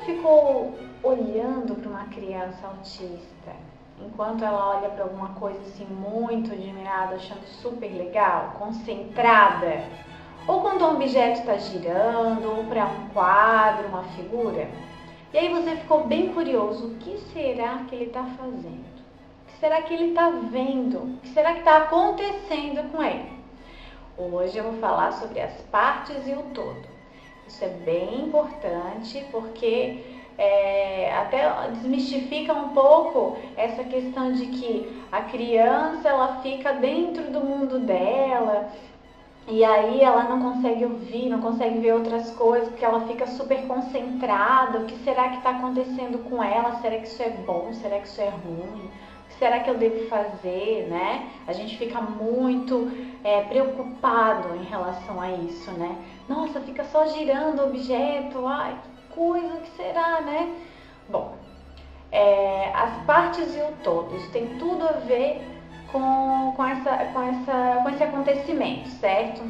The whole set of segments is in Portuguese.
ficou olhando para uma criança autista, enquanto ela olha para alguma coisa assim muito admirada, achando super legal, concentrada? Ou quando um objeto está girando, ou para um quadro, uma figura? E aí você ficou bem curioso, o que será que ele está fazendo? O que será que ele está vendo? O que será que está acontecendo com ele? Hoje eu vou falar sobre as partes e o todo. Isso é bem importante porque até desmistifica um pouco essa questão de que a criança ela fica dentro do mundo dela e aí ela não consegue ouvir, não consegue ver outras coisas porque ela fica super concentrada. O que será que está acontecendo com ela? Será que isso é bom? Será que isso é ruim? O que será que eu devo fazer, né? A gente fica muito preocupado em relação a isso, né? Nossa, fica só girando o objeto, ai, que coisa, que será, né? Bom, as partes e o todo, isso tem tudo a ver com esse acontecimento, certo?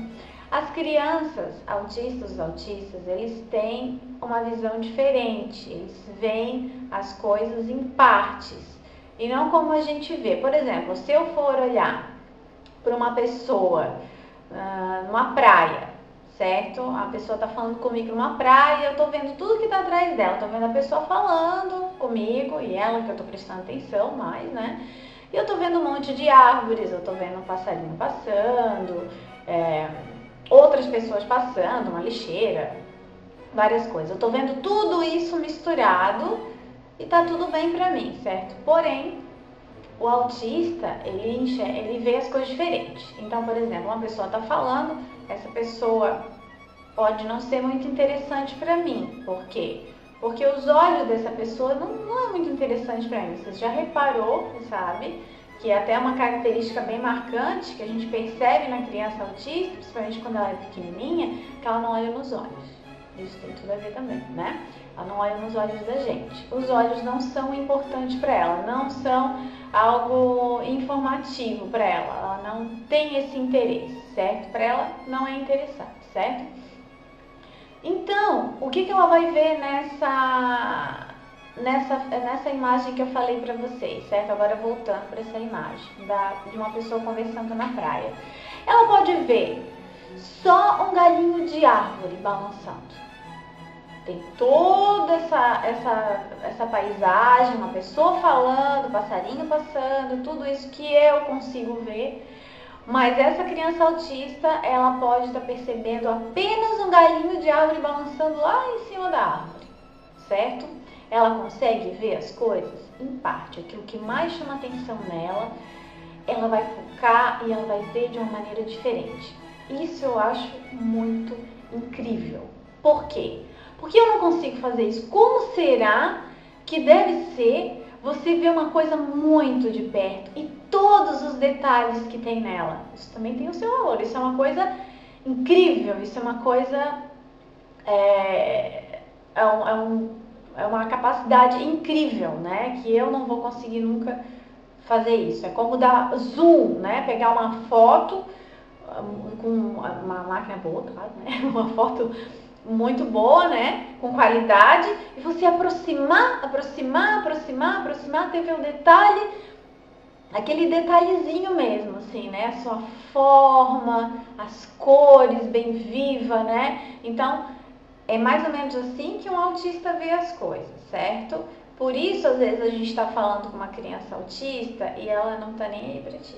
As crianças autistas, os autistas, eles têm uma visão diferente, eles veem as coisas em partes e não como a gente vê. Por exemplo, se eu for olhar para uma pessoa numa praia, certo? A pessoa está falando comigo numa praia, eu estou vendo tudo que está atrás dela, estou vendo a pessoa falando comigo e ela que eu estou prestando atenção mais, né? E eu estou vendo um monte de árvores, eu estou vendo um passarinho passando, outras pessoas passando, uma lixeira, várias coisas. Eu estou vendo tudo isso misturado e tá tudo bem para mim, certo? Porém, o autista, ele vê as coisas diferentes. Então, por exemplo, uma pessoa está falando, essa pessoa pode não ser muito interessante para mim. Por quê? Porque os olhos dessa pessoa não é muito interessante para mim. Você já reparou, sabe? Que é até uma característica bem marcante que a gente percebe na criança autista, principalmente quando ela é pequenininha, que ela não olha nos olhos. Isso tem tudo a ver também, né? Ela não olha nos olhos da gente. Os olhos não são importantes para ela, não são algo informativo para ela. Ela não tem esse interesse, certo? Para ela não é interessante, certo? Então, o que ela vai ver nessa imagem que eu falei para vocês, certo? Agora voltando para essa imagem de uma pessoa conversando na praia. Ela pode ver só um galhinho de árvore balançando. Tem toda essa paisagem, uma pessoa falando, passarinho passando, tudo isso que eu consigo ver. Mas essa criança autista, ela pode estar percebendo apenas um galhinho de árvore balançando lá em cima da árvore, certo? Ela consegue ver as coisas em parte, aquilo que mais chama atenção nela, ela vai focar e ela vai ver de uma maneira diferente. Isso eu acho muito incrível. Por quê? Porque eu não consigo fazer isso. Como será que deve ser você ver uma coisa muito de perto e todos os detalhes que tem nela? Isso também tem o seu valor. Isso é uma coisa incrível. Isso é uma coisa... É uma capacidade incrível, né? Que eu não vou conseguir nunca fazer isso. É como dar zoom, né? Pegar uma foto com uma máquina boa, claro, né? Uma foto muito boa, né? Com qualidade, e você aproximar, até ver o detalhe, aquele detalhezinho mesmo, assim, né? A sua forma, as cores bem viva, né? Então, é mais ou menos assim que um autista vê as coisas, certo? Por isso, às vezes, a gente está falando com uma criança autista e ela não está nem aí para ti.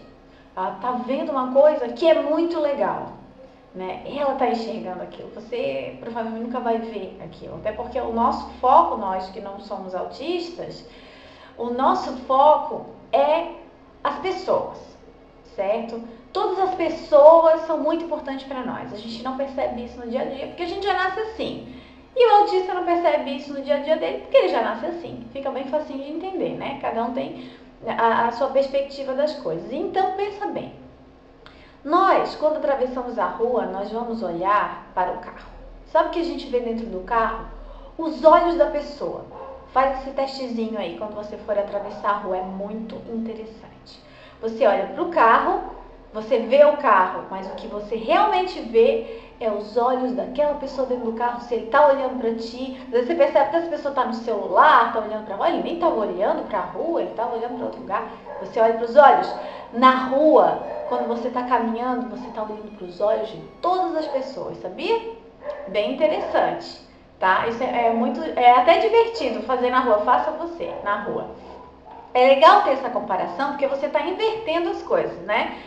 Ela está vendo uma coisa que é muito legal, né? Ela está enxergando aquilo. Você provavelmente nunca vai ver aquilo. Até porque o nosso foco, nós que não somos autistas, o nosso foco é as pessoas, certo? Todas as pessoas são muito importantes para nós. A gente não percebe isso no dia a dia porque a gente já nasce assim. E o autista não percebe isso no dia a dia dele porque ele já nasce assim. Fica bem facinho de entender, né? Cada um tem a sua perspectiva das coisas. Então, pensa bem. Nós, quando atravessamos a rua, nós vamos olhar para o carro. Sabe o que a gente vê dentro do carro? Os olhos da pessoa. Faz esse testezinho aí quando você for atravessar a rua, é muito interessante. Você olha para o carro, você vê o carro, mas o que você realmente vê é os olhos daquela pessoa dentro do carro, se ele tá olhando para ti. Às vezes você percebe que essa pessoa tá no celular, tá olhando para ele nem tava olhando para a rua, ele tava olhando para outro lugar. Você olha para os olhos. Na rua, quando você tá caminhando, você tá olhando para os olhos de todas as pessoas, sabia? Bem interessante, tá? Isso é até divertido fazer na rua. Faça você na rua. É legal ter essa comparação porque você está invertendo as coisas, né?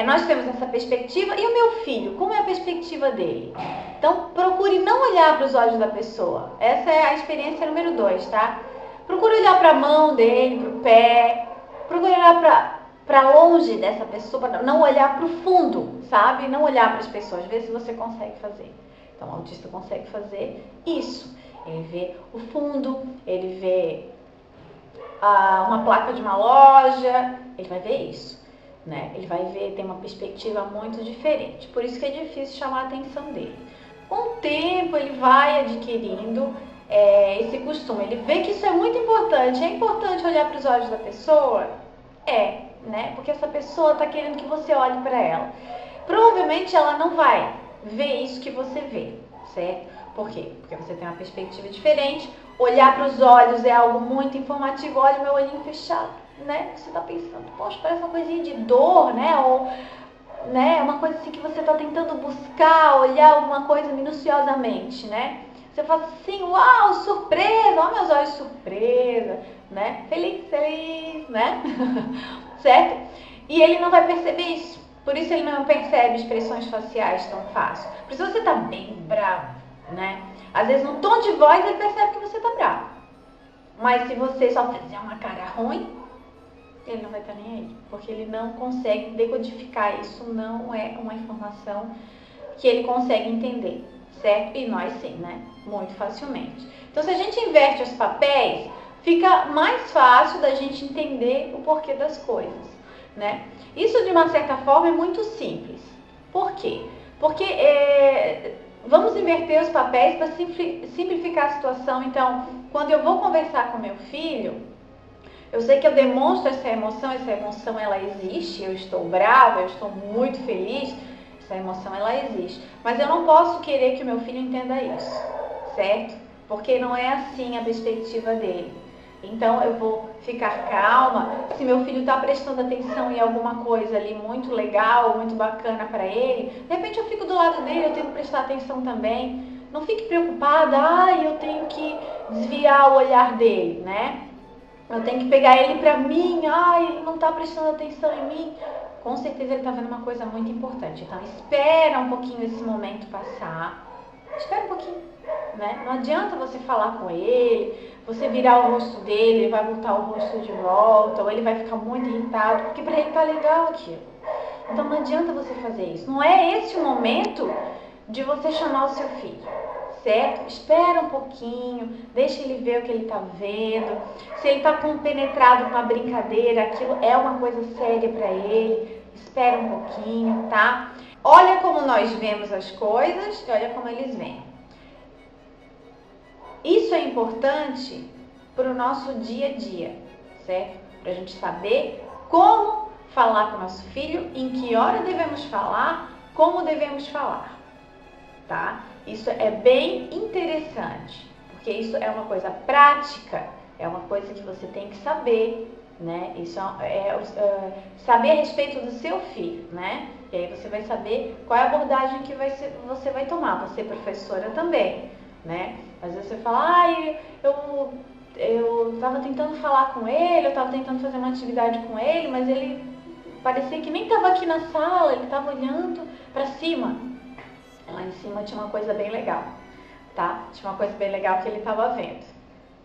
Nós temos essa perspectiva. E o meu filho, como é a perspectiva dele? Então, procure não olhar para os olhos da pessoa. Essa é a experiência número 2, tá? Procure olhar para a mão dele, para o pé. Procure olhar para longe dessa pessoa, não olhar para o fundo, sabe? Não olhar para as pessoas. Vê se você consegue fazer. Então, o autista consegue fazer isso. Ele vê o fundo, ele vê uma placa de uma loja, ele vai ver isso, né? Ele vai ver, tem uma perspectiva muito diferente. Por isso que é difícil chamar a atenção dele. Com o tempo, ele vai adquirindo esse costume. Ele vê que isso é muito importante. É importante olhar para os olhos da pessoa? Né? Porque essa pessoa está querendo que você olhe para ela. Provavelmente ela não vai ver isso que você vê, certo? Por quê? Porque você tem uma perspectiva diferente. Olhar para os olhos é algo muito informativo. Olha o meu olhinho fechado, né? Você está pensando, poxa, parece uma coisinha de dor, né? Ou, né? Uma coisa assim que você está tentando buscar, olhar alguma coisa minuciosamente, né? Você fala assim, uau, surpresa, olha meus olhos, surpresa, né? Feliz, né? Certo? E ele não vai perceber isso. Por isso ele não percebe expressões faciais tão fácil. Por isso você está bem bravo, né? Às vezes no tom de voz ele percebe que você está bravo. Mas se você só fizer uma cara ruim, ele não vai estar nem aí. Porque ele não consegue decodificar isso, não é uma informação que ele consegue entender, certo? E nós sim, né? Muito facilmente. Então se a gente inverte os papéis, fica mais fácil da gente entender o porquê das coisas, né? Isso de uma certa forma é muito simples. Por quê? Porque vamos inverter os papéis para simplificar a situação. Então, quando eu vou conversar com meu filho, eu sei que eu demonstro essa emoção ela existe, eu estou brava, eu estou muito feliz, essa emoção ela existe. Mas eu não posso querer que o meu filho entenda isso, certo? Porque não é assim a perspectiva dele. Então eu vou ficar calma. Se meu filho está prestando atenção em alguma coisa ali muito legal, muito bacana para ele, de repente eu fico do lado dele, eu tenho que prestar atenção também. Não fique preocupada, eu tenho que desviar o olhar dele, né? Eu tenho que pegar ele para mim, ele não está prestando atenção em mim. Com certeza ele está vendo uma coisa muito importante. Então espera um pouquinho esse momento passar. Espera um pouquinho, né? Não adianta você falar com ele, você virar o rosto dele, ele vai botar o rosto de volta, ou ele vai ficar muito irritado, porque para ele tá legal aquilo. Então não adianta você fazer isso. Não é esse o momento de você chamar o seu filho, certo? Espera um pouquinho, deixa ele ver o que ele tá vendo. Se ele tá compenetrado com a brincadeira, aquilo é uma coisa séria para ele. Espera um pouquinho, tá? Olha como nós vemos as coisas e olha como eles veem. Isso é importante para o nosso dia a dia, certo? Para a gente saber como falar com o nosso filho, em que hora devemos falar, como devemos falar, tá? Isso é bem interessante, porque isso é uma coisa prática, é uma coisa que você tem que saber, né? Isso saber a respeito do seu filho, né? E aí você vai saber qual é a abordagem que você vai tomar, você professora também, né? Às vezes você fala, eu estava tentando falar com ele, eu estava tentando fazer uma atividade com ele, mas ele parecia que nem estava aqui na sala, ele estava olhando para cima. Lá em cima tinha uma coisa bem legal, tá? Tinha uma coisa bem legal que ele estava vendo,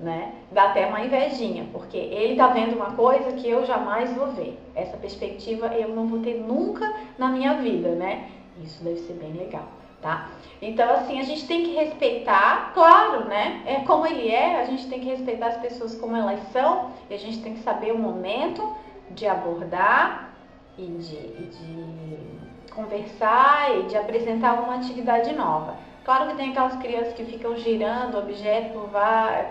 né? Dá até uma invejinha, porque ele tá vendo uma coisa que eu jamais vou ver. Essa perspectiva eu não vou ter nunca na minha vida, né? Isso deve ser bem legal, tá? Então, assim, a gente tem que respeitar, claro, né? É como ele é, a gente tem que respeitar as pessoas como elas são, e a gente tem que saber o momento de abordar e de conversar e de apresentar uma atividade nova. Claro que tem aquelas crianças que ficam girando o objeto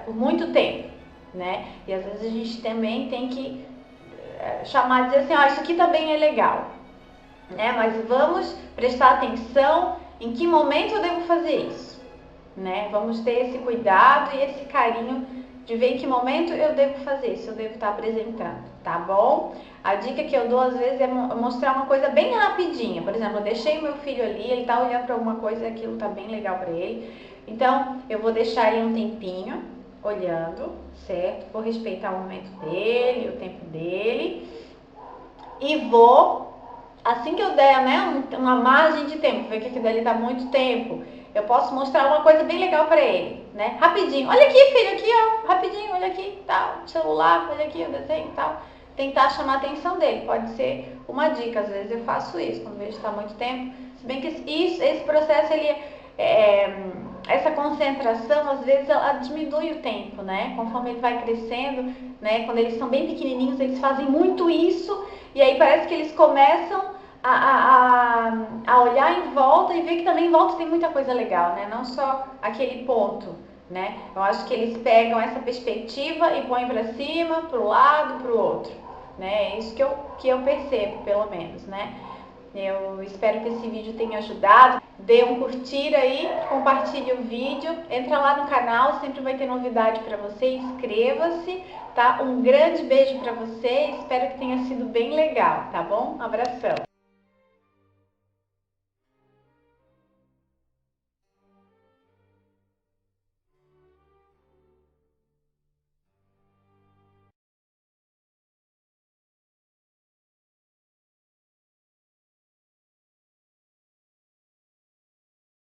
por muito tempo, né? E às vezes a gente também tem que chamar e dizer assim, isso aqui também é legal, né? Mas vamos prestar atenção em que momento eu devo fazer isso, né? Vamos ter esse cuidado e esse carinho de ver em que momento eu devo fazer isso, eu devo estar apresentando, tá bom? A dica que eu dou às vezes é mostrar uma coisa bem rapidinha. Por exemplo, eu deixei o meu filho ali, ele tá olhando para alguma coisa e aquilo tá bem legal para ele. Então, eu vou deixar ele um tempinho olhando, certo? Vou respeitar o momento dele, o tempo dele. E vou, assim que eu der, né, uma margem de tempo, ver que aquilo ali dá muito tempo, eu posso mostrar uma coisa bem legal para ele, né? Rapidinho. Olha aqui, filho, aqui, ó. Rapidinho, olha aqui, tal. Celular, olha aqui, o desenho, tal. Tentar chamar a atenção dele. Pode ser uma dica. Às vezes eu faço isso, quando vejo que está muito tempo. Se bem que esse processo, ele essa concentração, às vezes, ela diminui o tempo, né? Conforme ele vai crescendo, né? Quando eles são bem pequenininhos, eles fazem muito isso. E aí parece que eles começam a olhar em volta e ver que também em volta tem muita coisa legal, né? Não só aquele ponto, né? Eu acho que eles pegam essa perspectiva e põem para cima, para o lado, para o outro, né? É isso que eu percebo, pelo menos, né? Eu espero que esse vídeo tenha ajudado. Dê um curtir aí, compartilhe o vídeo, entra lá no canal, sempre vai ter novidade para você, inscreva-se, tá? Um grande beijo para você, espero que tenha sido bem legal, tá bom? Um abração!